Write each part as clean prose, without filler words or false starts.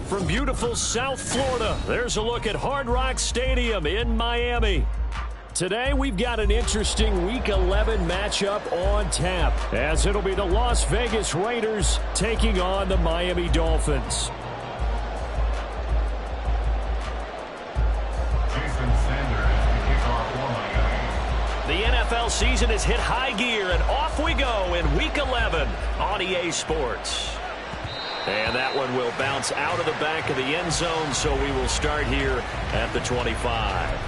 From beautiful South Florida, there's a look at Hard Rock Stadium in Miami. Today, we've got an interesting Week 11 matchup on tap, as it'll be the Las Vegas Raiders taking on the Miami Dolphins. The NFL season has hit high gear, and off we go in Week 11 on EA Sports. And that one will bounce out of the back of the end zone, so we will start here at the 25.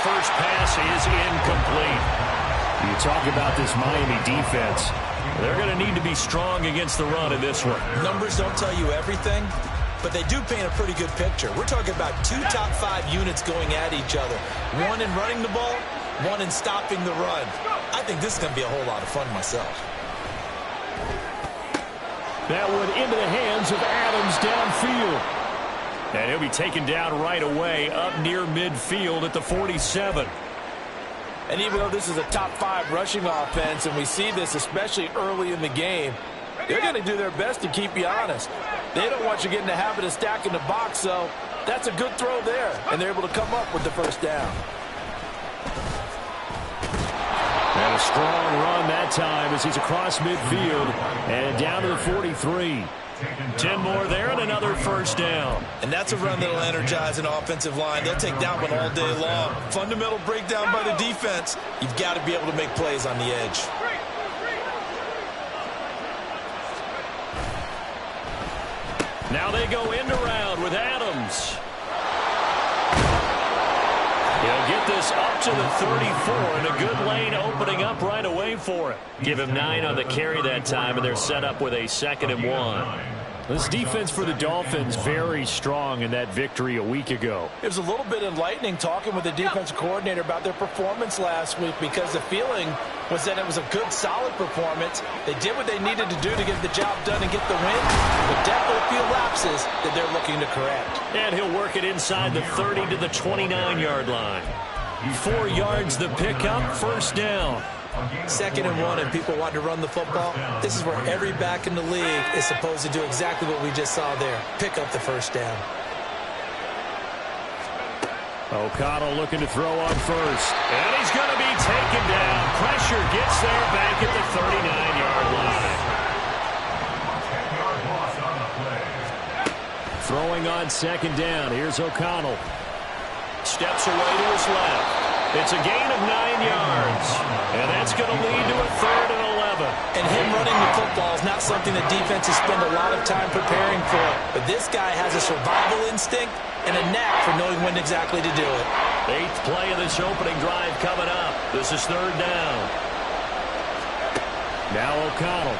First pass is incomplete. You talk about this Miami defense. They're going to need to be strong against the run in this one. Numbers don't tell you everything, but they do paint a pretty good picture. We're talking about 2 top 5 units going at each other. One in running the ball, one in stopping the run. I think this is going to be a whole lot of fun myself. That one into the hands of Adams downfield. And he'll be taken down right away up near midfield at the 47. And even though this is a top 5 rushing offense, and we see this especially early in the game, they're going to do their best to keep you honest. They don't want you getting the habit of stacking the box, so that's a good throw there. And they're able to come up with the first down. And a strong run that time as he's across midfield and down to the 43. 10 more there and another first down. And that's a run that'll energize an offensive line. They'll take that one all day long. Fundamental breakdown by the defense. You've got to be able to make plays on the edge. Now they go end around with Adams. He'll get this up to the 34, and a good lane opening up right away for him. Give him 9 on the carry that time, and they're set up with a 2nd and 1. This defense for the Dolphins very strong in that victory a week ago. It was a little bit enlightening talking with the defensive coordinator about their performance last week, because the feeling was that it was a good, solid performance. They did what they needed to do to get the job done and get the win, but definitely a few lapses that they're looking to correct. And he'll work it inside the 30 to the 29-yard line. 4 yards the pickup, first down. 2nd and 1, and people want to run the football. This is where every back in the league is supposed to do exactly what we just saw there. Pick up the first down. O'Connell looking to throw on first. And he's going to be taken down. Pressure gets there back at the 39-yard line. Throwing on 2nd down. Here's O'Connell. Steps away to his left. It's a gain of 9 yards. And that's going to lead to a 3rd and 11. And him running the football is not something that defenses spend a lot of time preparing for. But this guy has a survival instinct and a knack for knowing when exactly to do it. 8th play of this opening drive coming up. This is 3rd down. Now O'Connell.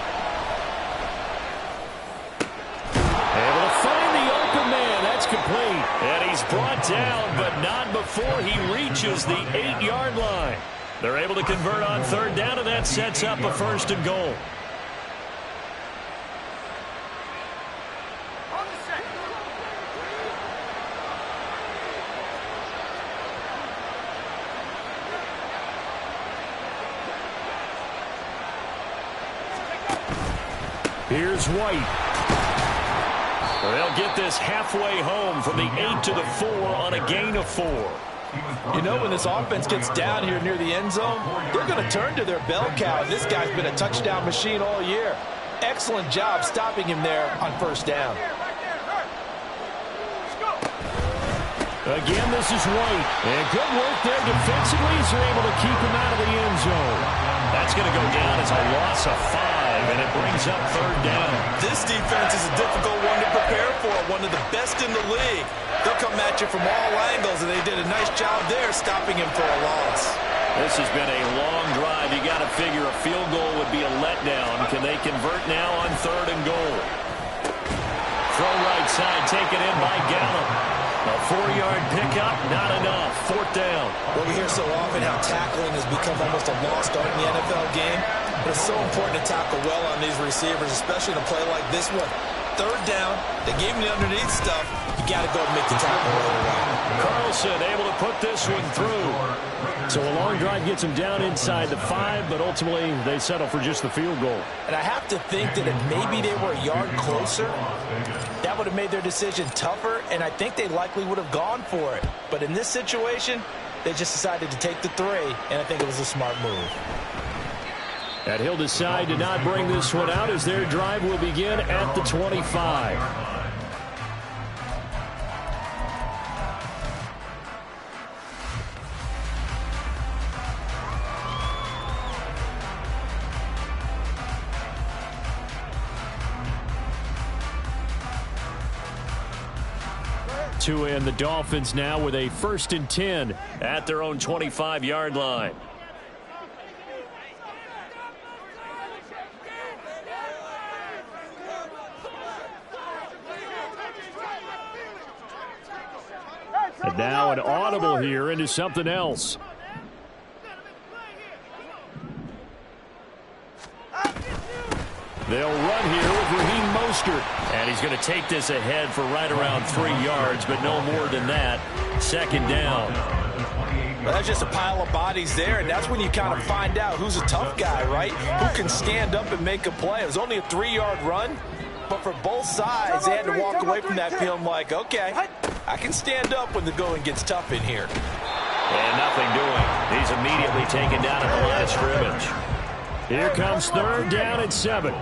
Able to find the open man. That's complete. And he's brought down, but not before he reaches the 8-yard line. They're able to convert on 3rd down, and that sets up a 1st and goal. Here's White. They'll get this halfway home from the 8 to the 4 on a gain of 4. You know, when this offense gets down here near the end zone, they're going to turn to their bell cow. This guy's been a touchdown machine all year. Excellent job stopping him there on first down. Again, this is White. And good work there defensively as they're able to keep him out of the end zone. That's going to go down as a loss of 5, and it brings up 3rd down. This defense is a difficult one to prepare for, one of the best in the league. They'll come at you from all angles, and they did a nice job there stopping him for a loss. This has been a long drive. You got to figure a field goal would be a letdown. Can they convert now on 3rd and goal? Throw right side, taken in by Gallup. A 4-yard pickup, not enough. 4th down. Well, we hear so often how tackling has become almost a lost art in the NFL game. But it's so important to tackle well on these receivers, especially in a play like this one. 3rd down, they gave him the underneath stuff. You got to go and make the tackle right away. Carlson able to put this one through. So a long drive gets him down inside the 5, but ultimately they settle for just the field goal. And I have to think that if maybe they were a yard closer, that would have made their decision tougher, and I think they likely would have gone for it. But in this situation, they just decided to take the 3, and I think it was a smart move. And he'll decide to not bring this one out as their drive will begin at the 25. To end the Dolphins now with a 1st and 10 at their own 25-yard line. And now an audible here into something else. They'll run here with Raheem Mostert. And he's going to take this ahead for right around 3 yards, but no more than that. 2nd down. Well, that's just a pile of bodies there, and that's when you kind of find out who's a tough guy, right? Who can stand up and make a play. It was only a 3-yard run, but for both sides, they had to walk away from that feeling like, okay, I can stand up when the going gets tough in here. And nothing doing. He's immediately taken down at the line of scrimmage. Here comes 3rd down and 7.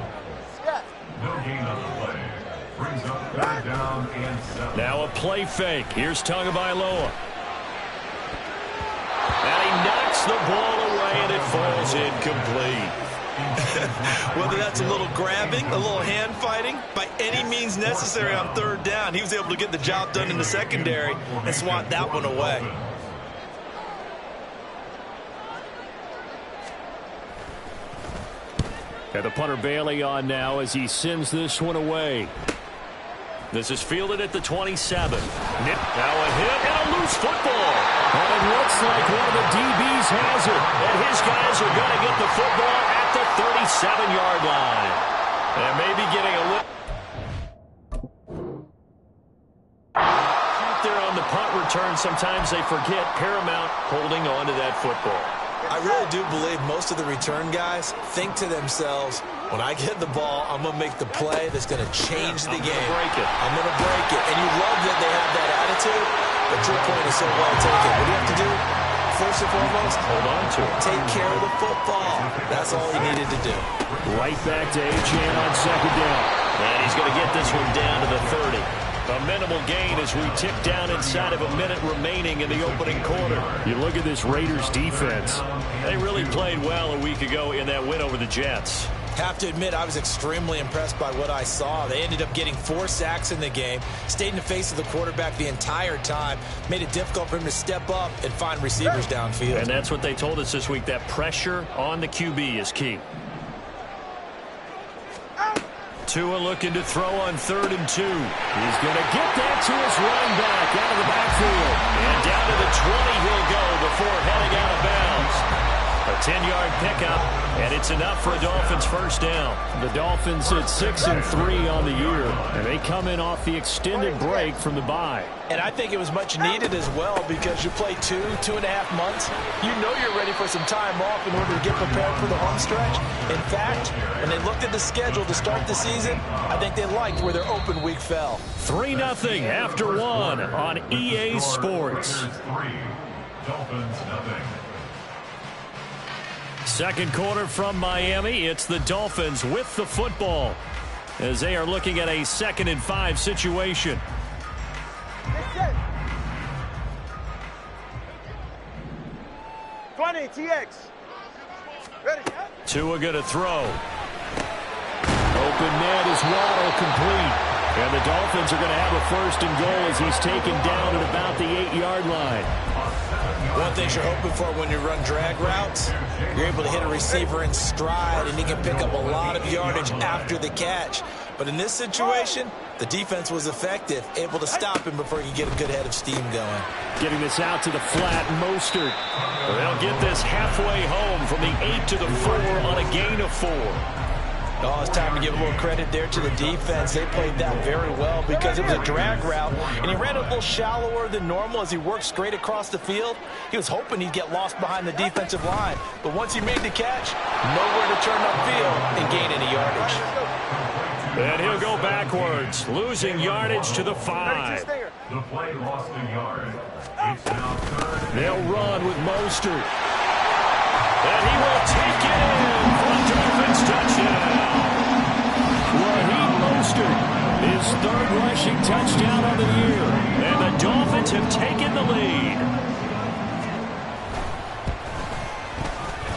Now a play fake. Here's Tagovailoa. And he knocks the ball away, and it falls incomplete. Whether that's a little grabbing, a little hand fighting, by any means necessary on 3rd down, he was able to get the job done in the secondary and swat that one away. And the punter Bailey on now as he sends this one away. This is fielded at the 27. Now a hit and a loose football. And it looks like one of the DBs has it. And his guys are going to get the football at the 37-yard line. And maybe getting a little... Out there on the punt return, sometimes they forget paramount holding on to that football. I really do believe most of the return guys think to themselves, when I get the ball, I'm going to make the play that's going to change the game. I'm going to break it. And you love that they have that attitude, but your point is so well taken. What do you have to do? First and foremost, hold on to it. Take care of the football. That's all he needed to do. Right back to Achane on 2nd down. And he's going to get this one down to the 30. A minimal gain as we tick down inside of a minute remaining in the opening quarter. You look at this Raiders defense. They really played well a week ago in that win over the Jets. Have to admit, I was extremely impressed by what I saw. They ended up getting 4 sacks in the game, stayed in the face of the quarterback the entire time, made it difficult for him to step up and find receivers downfield. And that's what they told us this week, that pressure on the QB is key. Tua looking to throw on 3rd and 2. He's going to get that to his running back out of the backfield. And down to the 20 he'll go before heading out of bounds. A 10-yard pickup, and it's enough for a Dolphins 1st down. The Dolphins at 6-3 on the year, and they come in off the extended break from the bye. And I think it was much needed as well because you play 2.5 months. You know you're ready for some time off in order to get prepared for the home stretch. In fact, when they looked at the schedule to start the season, I think they liked where their open week fell. 3-0 after 1 on EA Sports. Dolphins nothing. 2nd quarter from Miami. It's the Dolphins with the football as they are looking at a 2nd and 5 situation. 20 TX. Ready? Tua going to throw. Open net is Waddle complete. And the Dolphins are going to have a 1st and goal as he's taken down at about the 8-yard line. One thing you're hoping for when you run drag routes, you're able to hit a receiver in stride, and he can pick up a lot of yardage after the catch. But in this situation, the defense was effective, able to stop him before he could get a good head of steam going. Getting this out to the flat, Mostert. They'll get this halfway home from the 8 to the 4 on a gain of 4. Oh, it's time to give a little credit there to the defense. They played that very well because it was a drag route, and he ran a little shallower than normal as he worked straight across the field. He was hoping he'd get lost behind the defensive line, but once he made the catch, nowhere to turn upfield and gain any yardage. And he'll go backwards, losing yardage to the 5. The play lost a yard. It's now third. They'll run with Mostert. And he will take it in for a Dolphins touchdown. Raheem Mostert, his third rushing touchdown of the year. And the Dolphins have taken the lead.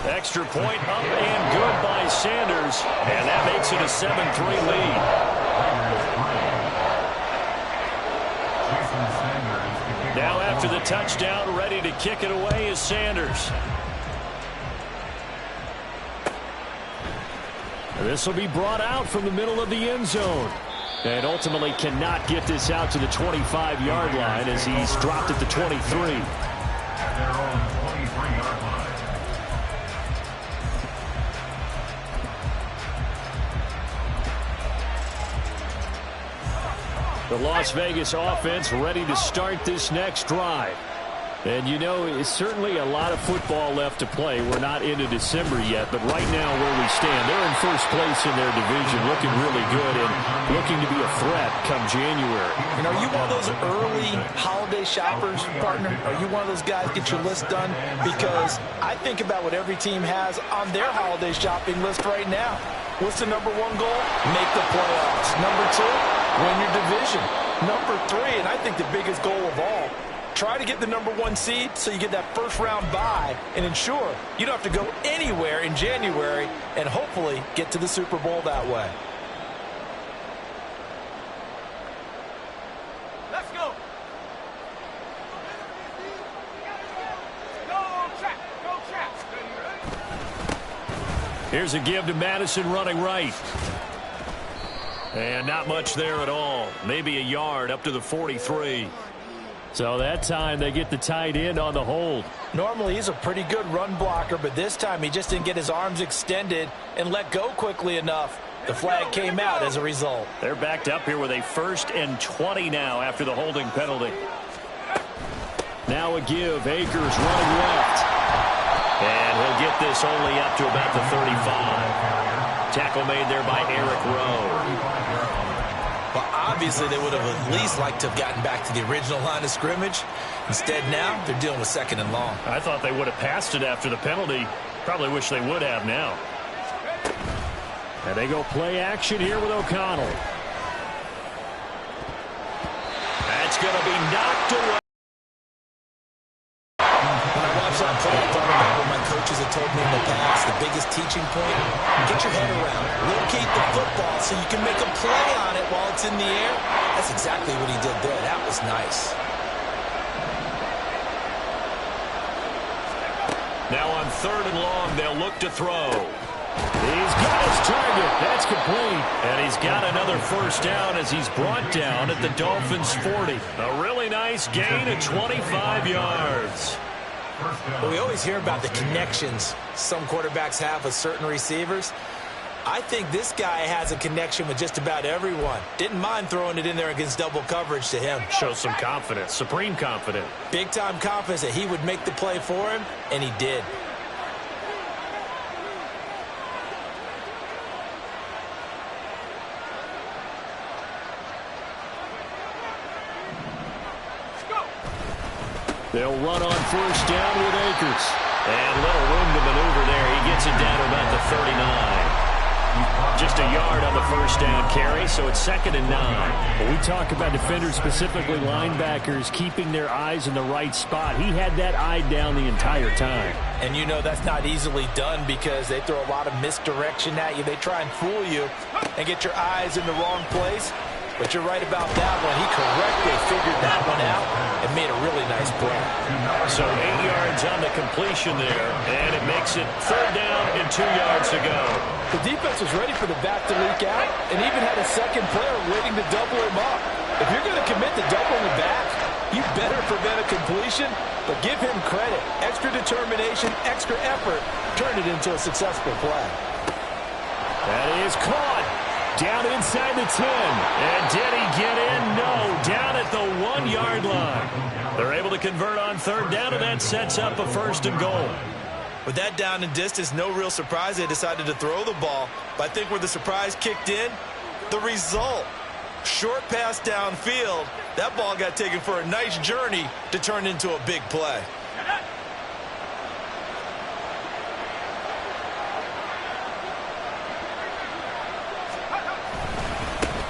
Extra point up and good by Sanders. And that makes it a 7-3 lead. Now after the touchdown, ready to kick it away is Sanders. This will be brought out from the middle of the end zone. And ultimately cannot get this out to the 25-yard line as he's dropped at the 23. At their own 23-yard line. The Las Vegas offense ready to start this next drive. And, you know, it's certainly a lot of football left to play. We're not into December yet, but right now where we stand, they're in first place in their division, looking really good and looking to be a threat come January. And are you one of those early holiday shoppers, partner? Are you one of those guys get your list done? Because I think about what every team has on their holiday shopping list right now. What's the number one goal? Make the playoffs. Number two, win your division. Number three, and I think the biggest goal of all, try to get the number one seed so you get that first round bye and ensure you don't have to go anywhere in January and hopefully get to the Super Bowl that way. Let's go. Go track. Go track. Here's a give to Madison running right. And not much there at all. Maybe a yard up to the 43. So that time they get the tight end on the hold. Normally he's a pretty good run blocker, but this time he just didn't get his arms extended and let go quickly enough. The flag came out as a result. They're backed up here with a 1st and 20 now after the holding penalty. Now a give. Akers running left. And he'll get this only up to about the 35. Tackle made there by Eric Rowe. Well, obviously they would have at least liked to have gotten back to the original line of scrimmage. Instead now, they're dealing with 2nd and long. I thought they would have passed it after the penalty. Probably wish they would have now. And they go play action here with O'Connell. That's going to be knocked away. When I watch that play, I thought about what my coaches have told me in the past. The biggest teaching point, get your head around. Locate the football so you can make a play on it while it's in the air. That's exactly what he did there. That was nice. Now on 3rd and long, they'll look to throw. He's got his target. That's complete. And he's got another first down as he's brought down at the Dolphins' 40. A really nice gain of 25 yards. Well, we always hear about the connections some quarterbacks have with certain receivers. I think this guy has a connection with just about everyone. Didn't mind throwing it in there against double coverage to him. Shows some confidence, supreme confidence. Big-time confidence that he would make the play for him, and he did. They'll run on first down with Akers. And little room to maneuver there. He gets it down to about the 39. Just a yard on the first down carry, so it's 2nd and 9. When we talk about defenders, specifically linebackers, keeping their eyes in the right spot. He had that eye down the entire time. And you know that's not easily done because they throw a lot of misdirection at you. They try and fool you and get your eyes in the wrong place. But you're right about that one. He correctly figured that one out and made a really nice play. So 8 yards on the completion there, and it makes it 3rd down and 2 yards to go. The defense was ready for the back to leak out and even had a second player waiting to double him up. If you're going to commit to doubling the back, you better prevent a completion, but give him credit. Extra determination, extra effort, turned it into a successful play. That is caught. Down inside the 10. And did he get in? No. Down at the 1-yard line. They're able to convert on 3rd down, and that sets up a 1st and goal. With that down and distance, no real surprise they decided to throw the ball. But I think where the surprise kicked in, the result. Short pass downfield. That ball got taken for a nice journey to turn into a big play.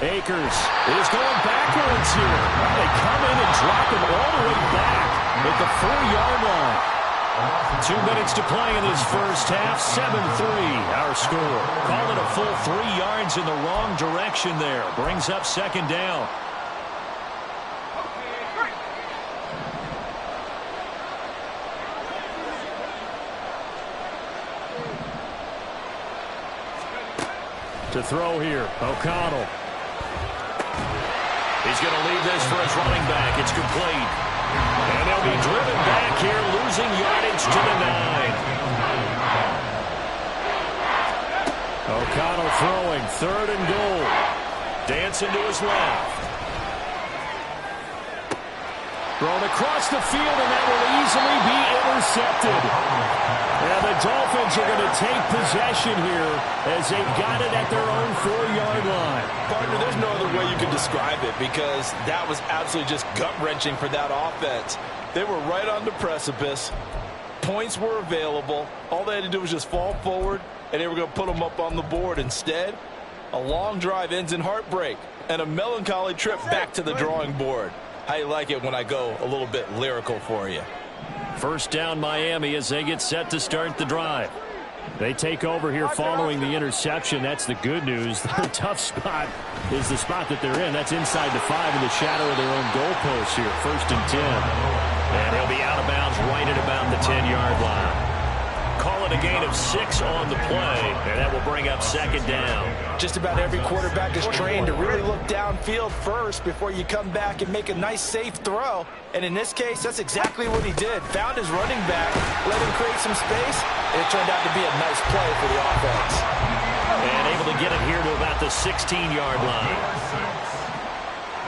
Akers is going backwards here. They come in and drop him all the way back at the 4-yard line. 2 minutes to play in this first half. 7-3 our score. Call it a full 3 yards in the wrong direction there. Brings up 2nd down. To throw here, O'Connell. He's going to leave this for his running back. It's complete. And they'll be driven back here, losing yardage to the 9. O'Connell throwing, 3rd and goal. Dancing to his left. Thrown across the field, and that will easily be intercepted. And the Dolphins are going to take possession here as they've got it at their own 4-yard line. Partner, there's no other way you could describe it because that was absolutely just gut-wrenching for that offense. They were right on the precipice. Points were available. All they had to do was just fall forward, and they were going to put them up on the board. Instead, a long drive ends in heartbreak and a melancholy trip back to the drawing board. How you like it when I go a little bit lyrical for you? 1st down Miami as they get set to start the drive. They take over here following the interception. That's the good news. Their tough spot is the spot that they're in. That's inside the 5 in the shadow of their own goalpost here. 1st and 10. And he'll be out of bounds right at about the 10-yard line. Call it a gain of 6 on the play, and that will bring up 2nd down. Just about every quarterback is trained to really look downfield first before you come back and make a nice, safe throw. And in this case, that's exactly what he did. Found his running back, let him create some space, and it turned out to be a nice play for the offense. And able to get it here to about the 16-yard line.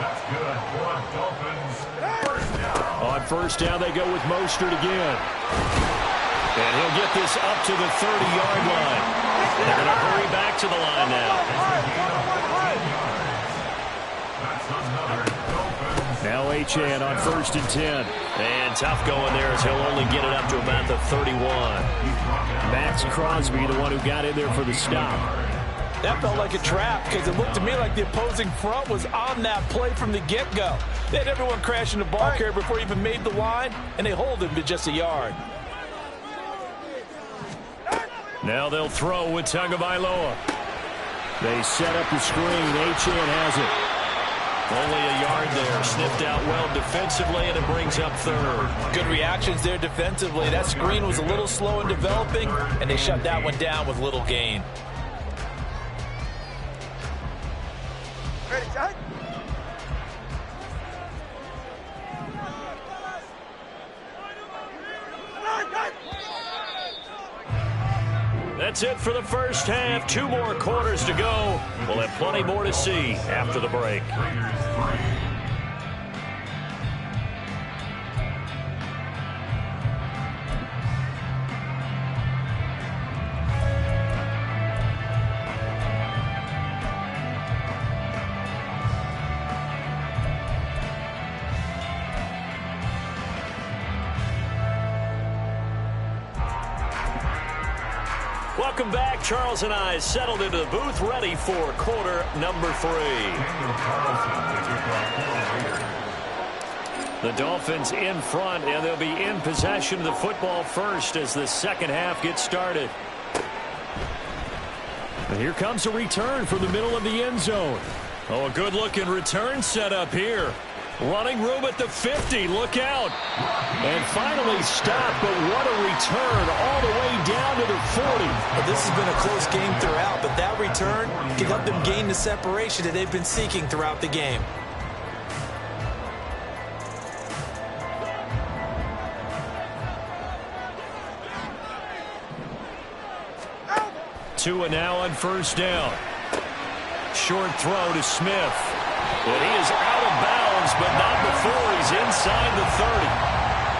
That's good for Dolphins. 1st down. On 1st down, they go with Mostert again. And he'll get this up to the 30-yard line. They're going to hurry back to the line now. Now Achane on 1st and 10. And tough going there as he'll only get it up to about the 31. Max Crosby, the one who got in there for the stop. That felt like a trap because it looked to me like the opposing front was on that play from the get-go. They had everyone crashing the ball carrier before he even made the line, and they hold him to just a yard. Now they'll throw with Tagovailoa. They set up the screen. Achane has it. Only a yard there. Sniffed out well defensively, and it brings up 3rd. Good reactions there defensively. That screen was a little slow in developing, and they shut that one down with little gain. Ready, Jack? That's it for the first half. 2 more quarters to go. We'll have plenty more to see after the break. Welcome back. Charles and I settled into the booth, ready for quarter number 3. The Dolphins in front, and they'll be in possession of the football first as the second half gets started. And here comes a return from the middle of the end zone. Oh, a good-looking return set up here. Running room at the 50. Look out. And finally stopped, but what a return all the way down to the 40. Well, this has been a close game throughout, but that return can help them gain the separation that they've been seeking throughout the game. Tua now on first down. Short throw to Smith. And he is out of bounds, but not before he's inside the 30.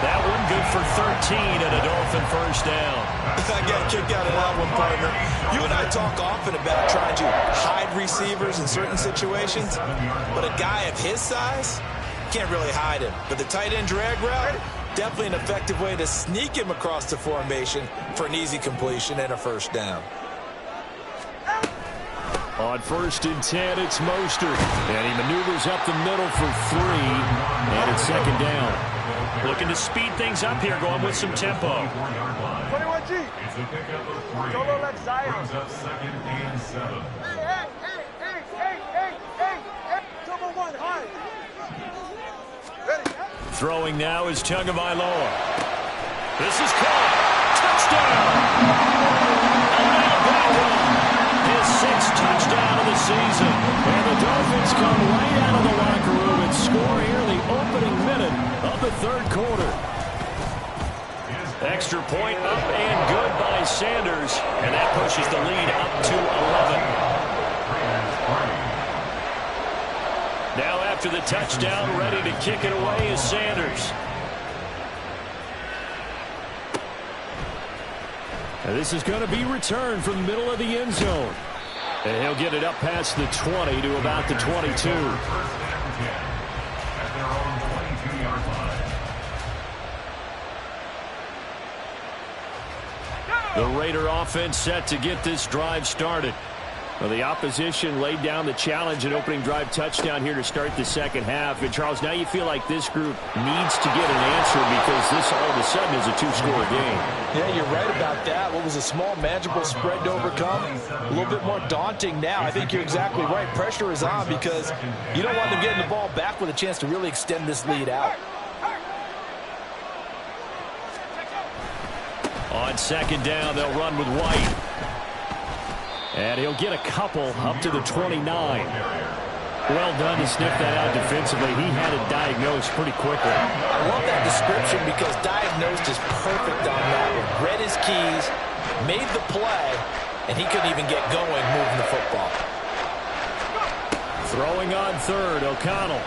That one good for 13 and a Dolphin first down. I got a kick out of that one, partner. You and I talk often about trying to hide receivers in certain situations, but a guy of his size can't really hide him. But the tight end drag route, definitely an effective way to sneak him across the formation for an easy completion and a first down. On first and 10, it's Mostert. And he maneuvers up the middle for 3. And it's second down. Looking to speed things up here, going with some tempo. 21G. Solo left side. Second and 7. Hey. Double one, high. Ready. Throwing now is Tagovailoa. This is caught. Touchdown. His 6th touchdown of the season. And the Dolphins come right out of the locker room and score here in the opening minute of the third quarter. Extra point up and good by Sanders. And that pushes the lead up to 11. Now after the touchdown, ready to kick it away is Sanders. And this is going to be returned from the middle of the end zone. And he'll get it up past the 20 to about the 22. The Raider offense set to get this drive started. Well, the opposition laid down the challenge and opening drive touchdown here to start the second half. And, Charles, now you feel like this group needs to get an answer because this all of a sudden is a 2-score game. Yeah, you're right about that. What was a small, manageable spread to overcome, a little bit more daunting now. I think you're exactly right. Pressure is on because you don't want them getting the ball back with a chance to really extend this lead out. On second down, they'll run with White. And he'll get a couple up to the 29. Well done to sniff that out defensively. He had it diagnosed pretty quickly. I love that description because diagnosed is perfect on that one. Read his keys, made the play, and he couldn't even get going moving the football. Throwing on third, O'Connell.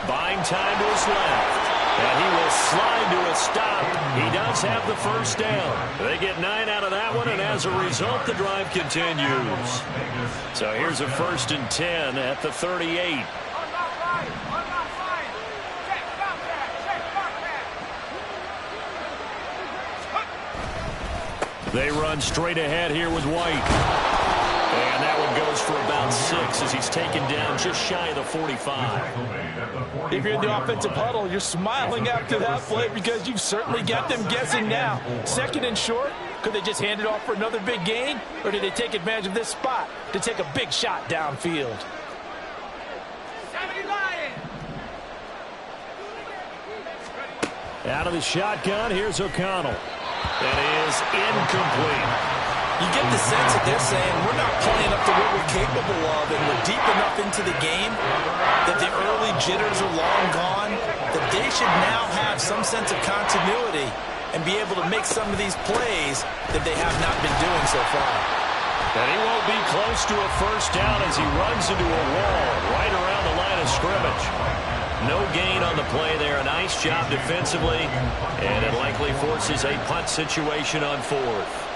Buying time to his left. And he will slide to a stop. He does have the first down. They get 9 out of that one, and as a result, the drive continues. So here's a first and 10 at the 38. They run straight ahead here with White. And that one goes for about 6 as he's taken down just shy of the 45. If you're in the offensive huddle, you're smiling after that play because you've certainly got them guessing now. Second and short, could they just hand it off for another big gain? Or did they take advantage of this spot to take a big shot downfield? Out of the shotgun, here's O'Connell. That is incomplete. You get the sense that they're saying we're not playing up to what we're capable of, and we're deep enough into the game that the early jitters are long gone, that they should now have some sense of continuity and be able to make some of these plays that they have not been doing so far. And he won't be close to a first down as he runs into a wall right around the line of scrimmage. No gain on the play there. A nice job defensively, and it likely forces a punt situation on fourth.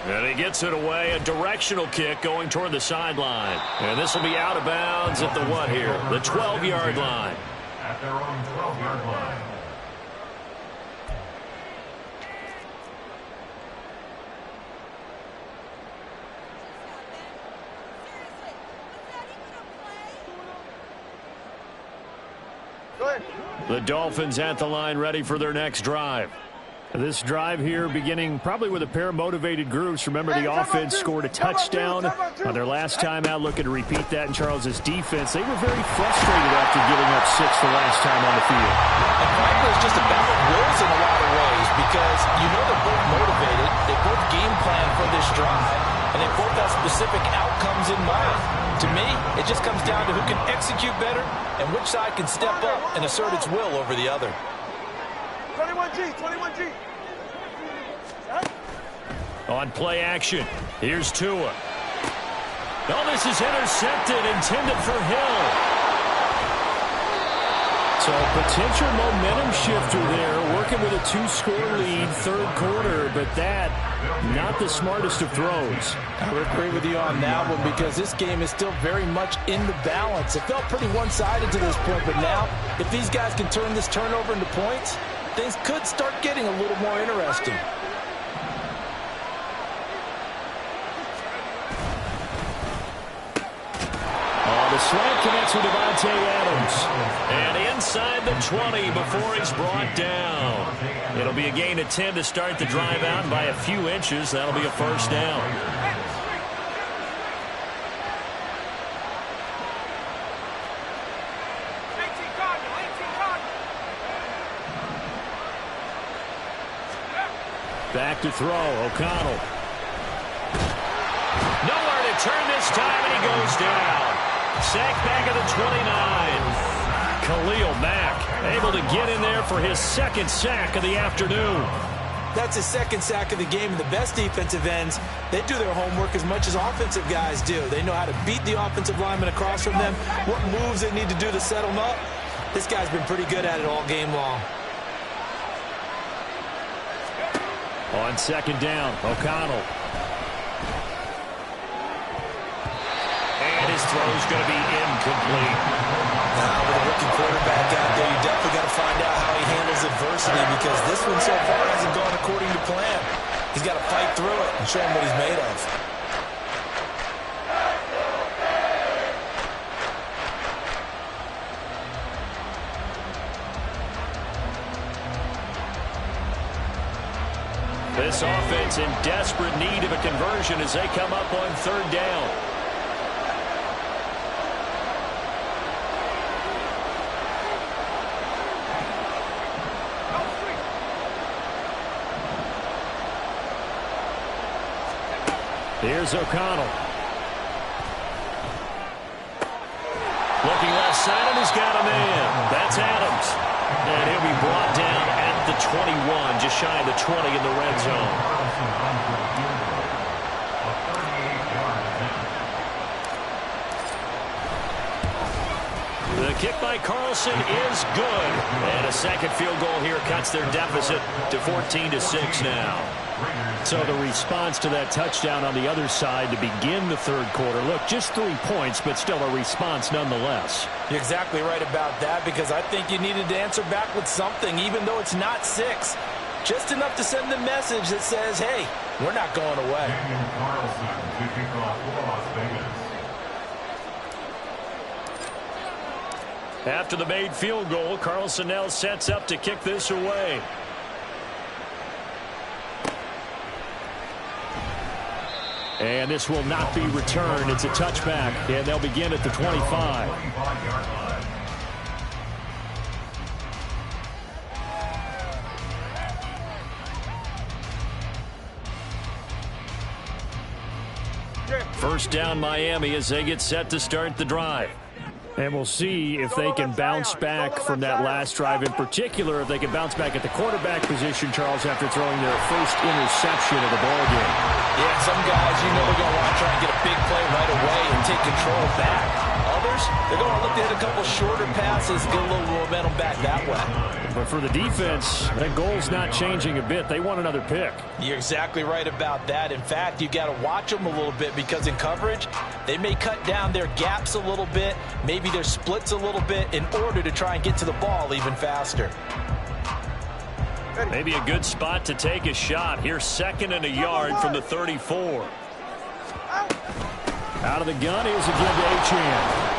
And he gets it away, a directional kick going toward the sideline. And this will be out of bounds at the what here? The 12-yard line. At their own 12-yard line. Go. Go ahead. The Dolphins at the line ready for their next drive. This drive here beginning probably with a pair of motivated groups. Remember, the offense scored a touchdown on their last time out. Looking to repeat that in Charles's defense. They were very frustrated after giving up 6 the last time on the field. And frankly, it's just a battle of wills in a lot of ways because you know they're both motivated. They both game plan for this drive, and they both have specific outcomes in mind. To me, it just comes down to who can execute better and which side can step up and assert its will over the other. 21G, 21G. On play action, here's Tua. Oh, this is intercepted, intended for Hill. So potential momentum shifter there, working with a 2-score lead, third quarter, but that, not the smartest of throws. I would agree with you on that one because this game is still very much in the balance. It felt pretty one-sided to this point, but now, if these guys can turn this turnover into points, things could start getting a little more interesting. The slant connects with Devontae Adams. And inside the 20 before he's brought down. It'll be a gain of 10 to start the drive out, and by a few inches, that'll be a first down. Back to throw, O'Connell. Nowhere to turn this time, and he goes down. Sack back at the 29. Khalil Mack able to get in there for his second sack of the afternoon. That's his second sack of the game, and the best defensive ends, they do their homework as much as offensive guys do. They know how to beat the offensive lineman across from them, what moves they need to do to set them up. This guy's been pretty good at it all game long. On second down, O'Connell. And his throw's going to be incomplete. Now, with a rookie quarterback out there, you definitely got to find out how he handles adversity because this one so far hasn't gone according to plan. He's got to fight through it and show him what he's made of. This offense in desperate need of a conversion as they come up on third down. Here's O'Connell. Looking left side, and he's got a man. That's Adams. And he'll be brought down at the 21, just shy of the 20 in the red zone. The kick by Carlson is good. And a second field goal here cuts their deficit to 14-6 now. So the response to that touchdown on the other side to begin the third quarter. Look, just 3 points, but still a response nonetheless. You're exactly right about that because I think you needed to answer back with something, even though it's not 6. Just enough to send the message that says, hey, we're not going away. After the made field goal, Carlson now sets up to kick this away. And this will not be returned. It's a touchback, and they'll begin at the 25. First down, Miami, as they get set to start the drive. And we'll see if they can bounce back from that last drive. In particular, if they can bounce back at the quarterback position, Charles, after throwing their first interception of the ballgame. Yeah, some guys, you know they're going to want to try and get a big play right away and take control back. Others, they're going to look to hit a couple shorter passes, get a little momentum back that way. But for the defense, that goal's not changing a bit. They want another pick. You're exactly right about that. In fact, you got to watch them a little bit because in coverage, they may cut down their gaps a little bit, maybe their splits a little bit in order to try and get to the ball even faster. Maybe a good spot to take a shot. Here's second and a yard from the 34. Out of the gun, here's a give to Achane.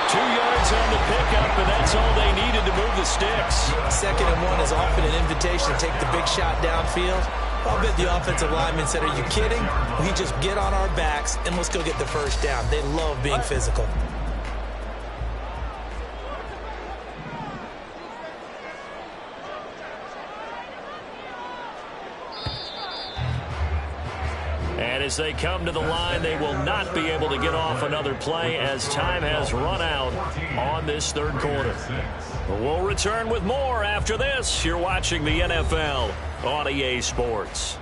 2 yards yards on the pickup, and that's all they needed to move the sticks. 2nd and 1 is often an invitation to take the big shot downfield. I'll bet the offensive lineman said, are you kidding? We just get on our backs, and let's go get the first down. They love being physical. And as they come to the line, they will not be able to get off another play as time has run out on this 3rd quarter. We'll return with more after this. You're watching the NFL on EA Sports.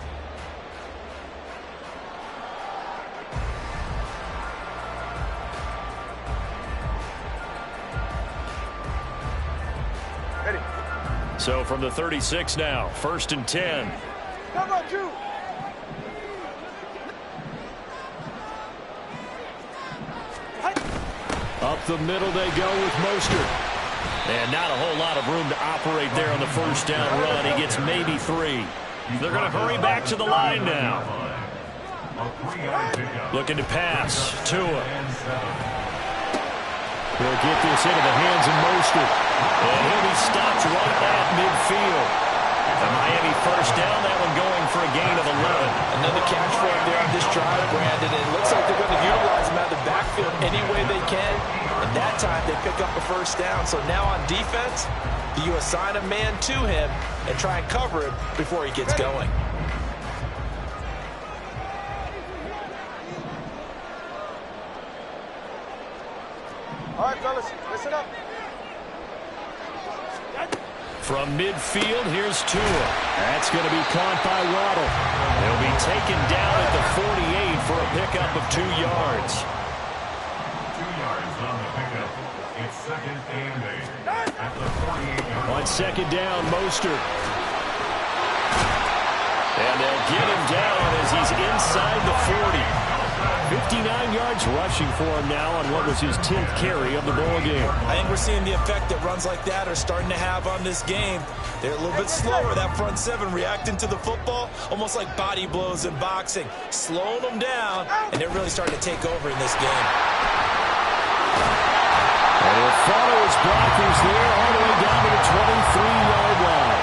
Ready. So from the 36 now, 1st and 10. Come on, Drew. Up the middle they go with Mostert. And not a whole lot of room to operate there on the first down run. He gets maybe 3. They're going to hurry back to the line now. Looking to pass. Tua. He'll get this into the hands of Mostert. And he'll be stopped right at midfield. The Miami first down, that one going for a gain of 11. Another catch for him there on this drive, Brandon. And it looks like they're going to utilize him out of the backfield any way they can. And that time they pick up a first down. So now on defense, you assign a man to him and try and cover him before he gets going. All right, fellas, listen up. From midfield, here's Tua. That's going to be caught by Waddle. He'll be taken down at the 48 for a pickup of 2 yards. 2 yards on the pickup. It's 2nd and 8 at the 48-yard line. On 2nd down, Mostert. And they'll get him down as he's inside the 40. 59 yards rushing for him now on what was his 10th carry of the ball game. I think we're seeing the effect that runs like that are starting to have on this game. They're a little bit slower, that front 7 reacting to the football, almost like body blows in boxing, slowing them down, and they're really starting to take over in this game. And he'll follow his blockers there all the way down to the 23-yard line.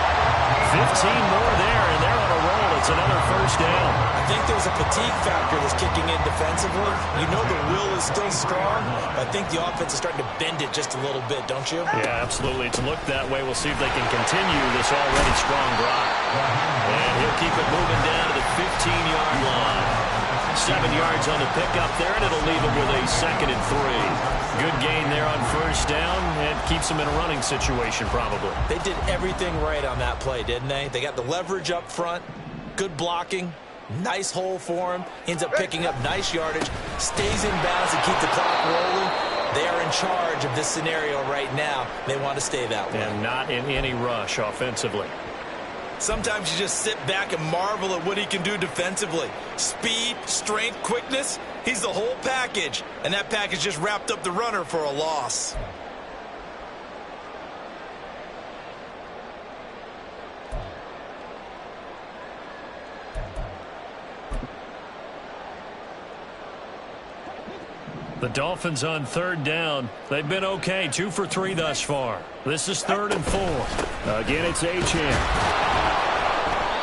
15 more there, and they're on a roll. It's another first down. I think there's a fatigue factor that's kicking in defensively. You know the will is still strong, but I think the offense is starting to bend it just a little bit, don't you? Yeah, absolutely. It's looked that way. We'll see if they can continue this already strong drive. And he'll keep it moving down to the 15-yard line. 7 yards on the pickup there, and it'll leave him with a 2nd and 3. Good gain there on first down, and keeps him in a running situation probably. They did everything right on that play, didn't they? They got the leverage up front, good blocking, nice hole for him, ends up picking up nice yardage, stays in bounds and keep the clock rolling. They are in charge of this scenario right now. They want to stay that way. And not in any rush offensively. Sometimes you just sit back and marvel at what he can do defensively. Speed, strength, quickness, he's the whole package. And that package just wrapped up the runner for a loss. The Dolphins on 3rd down. They've been okay, 2 for 3 thus far. This is 3rd and 4. Again, it's Achane.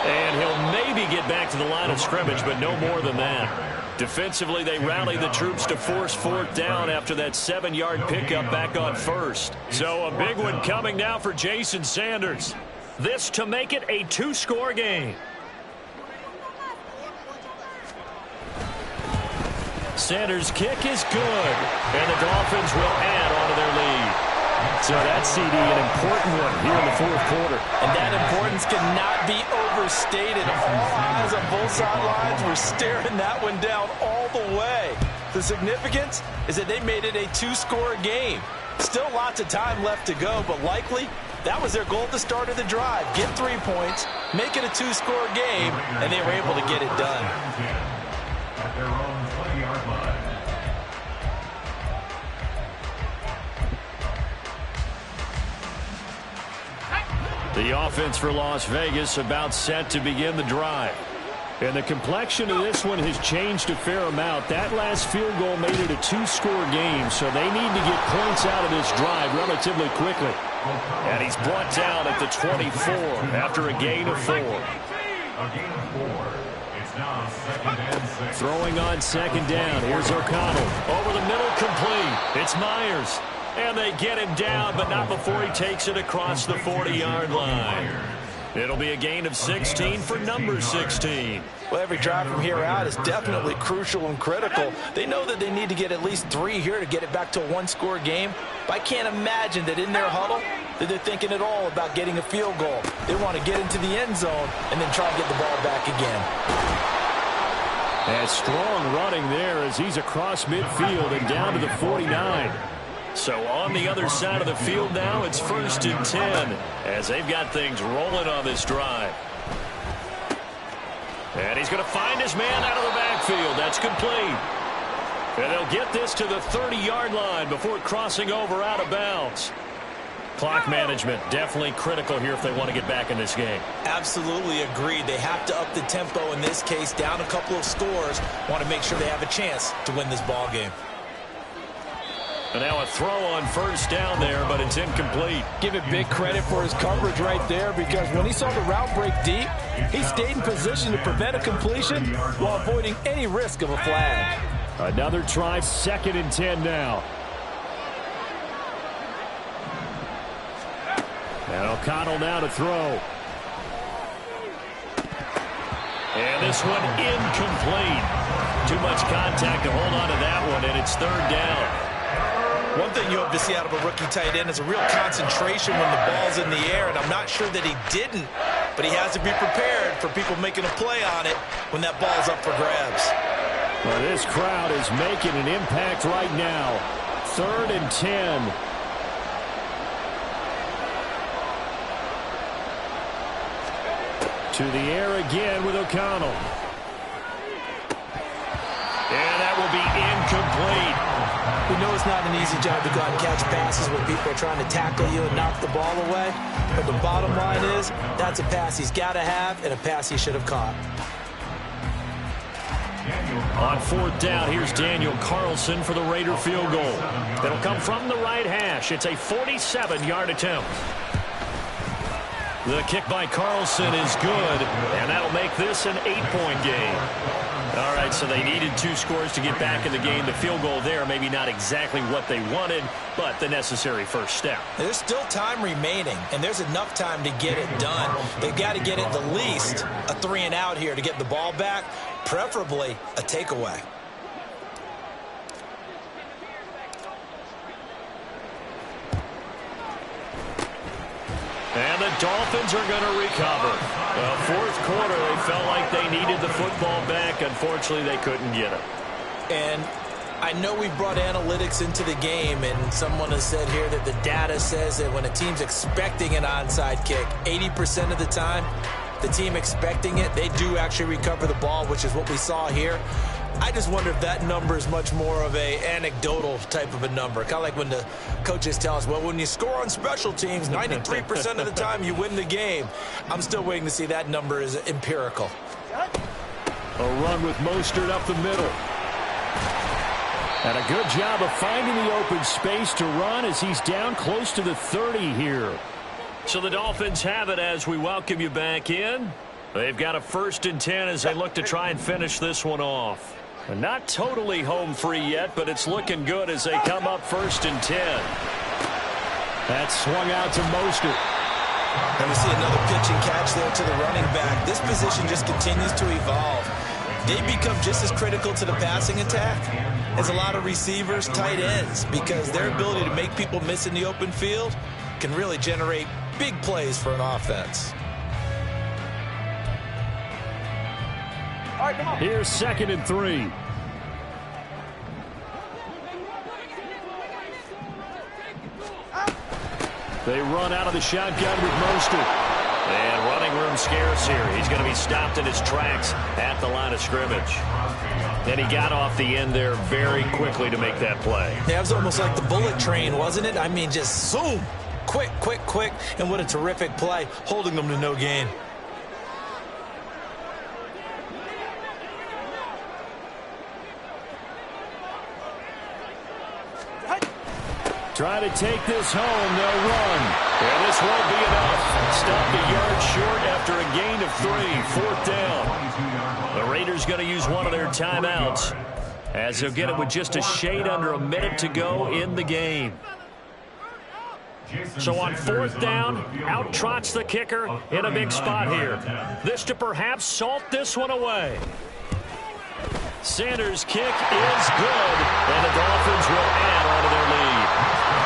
And he'll maybe get back to the line of scrimmage, but no more than that. Defensively, they rally the troops to force 4th down after that 7-yard pickup back on 1st. So a big one coming now for Jason Sanders. This to make it a 2-score game. Sanders' kick is good, and the Dolphins will add on to their lead. So that CD, an important one here in the 4th quarter. And that importance cannot be overstated. All eyes on both sidelines were staring that one down all the way. The significance is that they made it a 2-score game. Still lots of time left to go, but likely that was their goal at the start of the drive. Get 3 points, make it a 2-score game, and they were able to get it done. At their own 20-yard line. The offense for Las Vegas about set to begin the drive. And the complexion of this one has changed a fair amount. That last field goal made it a two-score game, so they need to get points out of this drive relatively quickly. And he's brought down at the 24 after a gain of 4. A gain of 4. It's now 2nd and 6. Throwing on 2nd down. Here's O'Connell. Over the middle, complete. It's Myers. And they get him down, but not before he takes it across the 40-yard line. It'll be a gain of 16 for number 16. Well, every drive from here out is definitely crucial and critical. They know that they need to get at least 3 here to get it back to a one-score game. But I can't imagine that in their huddle that they're thinking at all about getting a field goal. They want to get into the end zone and then try and get the ball back again. And strong running there as he's across midfield and down to the 49. So on the other side of the field now, it's 1st and 10 as they've got things rolling on this drive. And he's going to find his man out of the backfield. That's complete. And they'll get this to the 30-yard line before crossing over out of bounds. Clock management definitely critical here if they want to get back in this game. Absolutely agreed. They have to up the tempo in this case, down a couple of scores. Want to make sure they have a chance to win this ball game. And now a throw on 1st down there, but it's incomplete. Give it big credit for his coverage right there, because when he saw the route break deep, he stayed in position to prevent a completion while avoiding any risk of a flag. Another try, 2nd and 10 now. And O'Connell now to throw. And this one incomplete. Too much contact to hold on to that one, and it's 3rd down. One thing you hope to see out of a rookie tight end is a real concentration when the ball's in the air, and I'm not sure that he didn't, but he has to be prepared for people making a play on it when that ball's up for grabs. Well, this crowd is making an impact right now. 3rd and 10. To the air again with O'Connell. And that will be incomplete. We know it's not an easy job to go out and catch passes when people are trying to tackle you and knock the ball away. But the bottom line is, that's a pass he's got to have and a pass he should have caught. On 4th down, here's Daniel Carlson for the Raider field goal. It'll come from the right hash. It's a 47-yard attempt. The kick by Carlson is good, and that'll make this an 8-point game. All right, so they needed 2 scores to get back in the game. The field goal there, maybe not exactly what they wanted, but the necessary first step. There's still time remaining, and there's enough time to get it done. They've got to get at the least a 3-and-out here to get the ball back, preferably a takeaway. And the Dolphins are going to recover. Well, 4th quarter, they felt like they needed the football back. Unfortunately, they couldn't get it. And I know we brought analytics into the game, and someone has said here that the data says that when a team's expecting an onside kick, 80% of the time, the team expecting it, they do actually recover the ball, which is what we saw here. I just wonder if that number is much more of a anecdotal type of a number. Kind of like when the coaches tell us, well, when you score on special teams, 93% of the time you win the game. I'm still waiting to see that number is empirical. A run with Mostert up the middle. And a good job of finding the open space to run as he's down close to the 30 here. So the Dolphins have it as we welcome you back in. They've got a 1st and 10 as they look to try and finish this one off. Not totally home free yet, but it's looking good as they come up 1st and 10. That's swung out to Mostert. And we see another pitch and catch there to the running back. This position just continues to evolve. They become just as critical to the passing attack as a lot of receivers, tight ends, because their ability to make people miss in the open field can really generate big plays for an offense. All right, come on. Here's 2nd and 3. They run out of the shotgun with Mostert. And running room scarce here. He's going to be stopped in his tracks at the line of scrimmage. And he got off the end there very quickly to make that play. Yeah, it was almost like the bullet train, wasn't it? I mean, just zoom. Quick, quick, quick. And what a terrific play, holding them to no gain. Try to take this home. They'll run. And this won't be enough. Stopped a yard short after a gain of 3. 4th down. The Raiders going to use one of their timeouts, as they'll get it with just a shade under a minute to go in the game. So on 4th down, out trots the kicker in a big spot here. This to perhaps salt this one away. Sanders' kick is good, and the Dolphins will add on to their lead.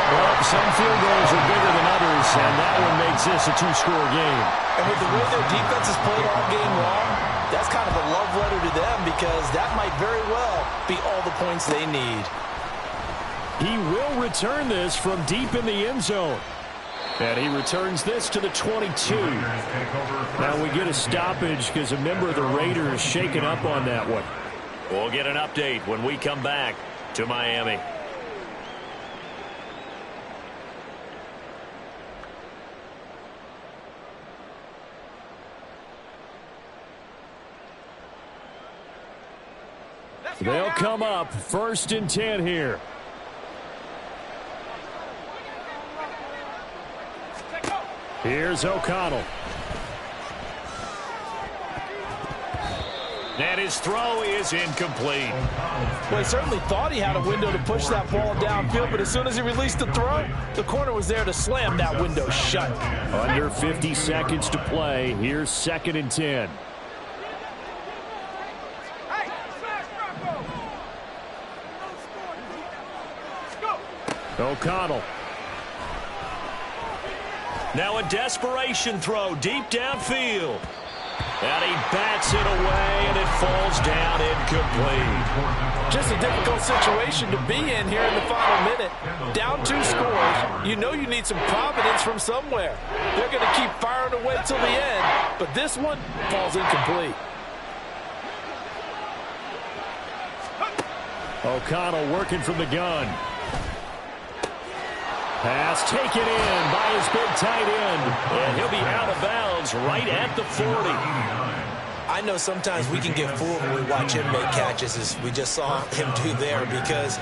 Well, some field goals are bigger than others, and that one makes this a 2-score game. And with the way their defense has played all game long, that's kind of a love letter to them, because that might very well be all the points they need. He will return this from deep in the end zone. And he returns this to the 22. Now we get a stoppage because a member of the Raiders shaken up on that one. We'll get an update when we come back to Miami. They'll come up 1st and 10 here. Here's O'Connell. And his throw is incomplete. Well, he certainly thought he had a window to push that ball downfield, but as soon as he released the throw, the corner was there to slam that window shut. Under 50 seconds to play. Here's 2nd and 10. O'Connell. Now a desperation throw deep downfield. And he bats it away, and it falls down incomplete. Just a difficult situation to be in here in the final minute. Down 2 scores. You know you need some providence from somewhere. They're going to keep firing away till the end, but this one falls incomplete. O'Connell working from the gun. Pass taken in by his big tight end. And he'll be out of bounds right at the 40. I know sometimes we can get fooled when we watch him make catches, as we just saw him do there, because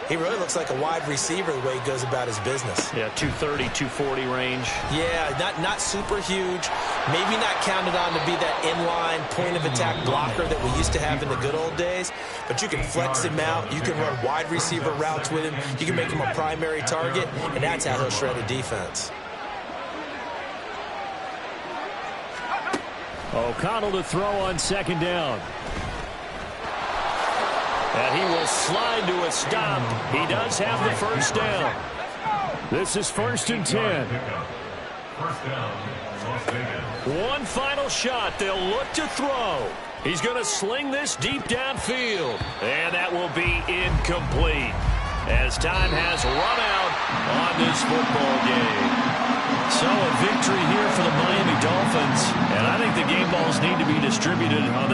he really looks like a wide receiver the way he goes about his business. Yeah, 230, 240 range. Yeah, not super huge. Maybe not counted on to be that inline point-of-attack blocker that we used to have in the good old days. But you can flex him out. You can run wide receiver routes with him. You can make him a primary target, and that's how he'll shred a defense. O'Connell to throw on 2nd down. And he will slide to a stop. He does have the 1st down. This is 1st and 10. One final shot. They'll look to throw. He's going to sling this deep downfield. And that will be incomplete, as time has run out on this football game. So a victory here for the Miami Dolphins. And I think the game balls need to be distributed on the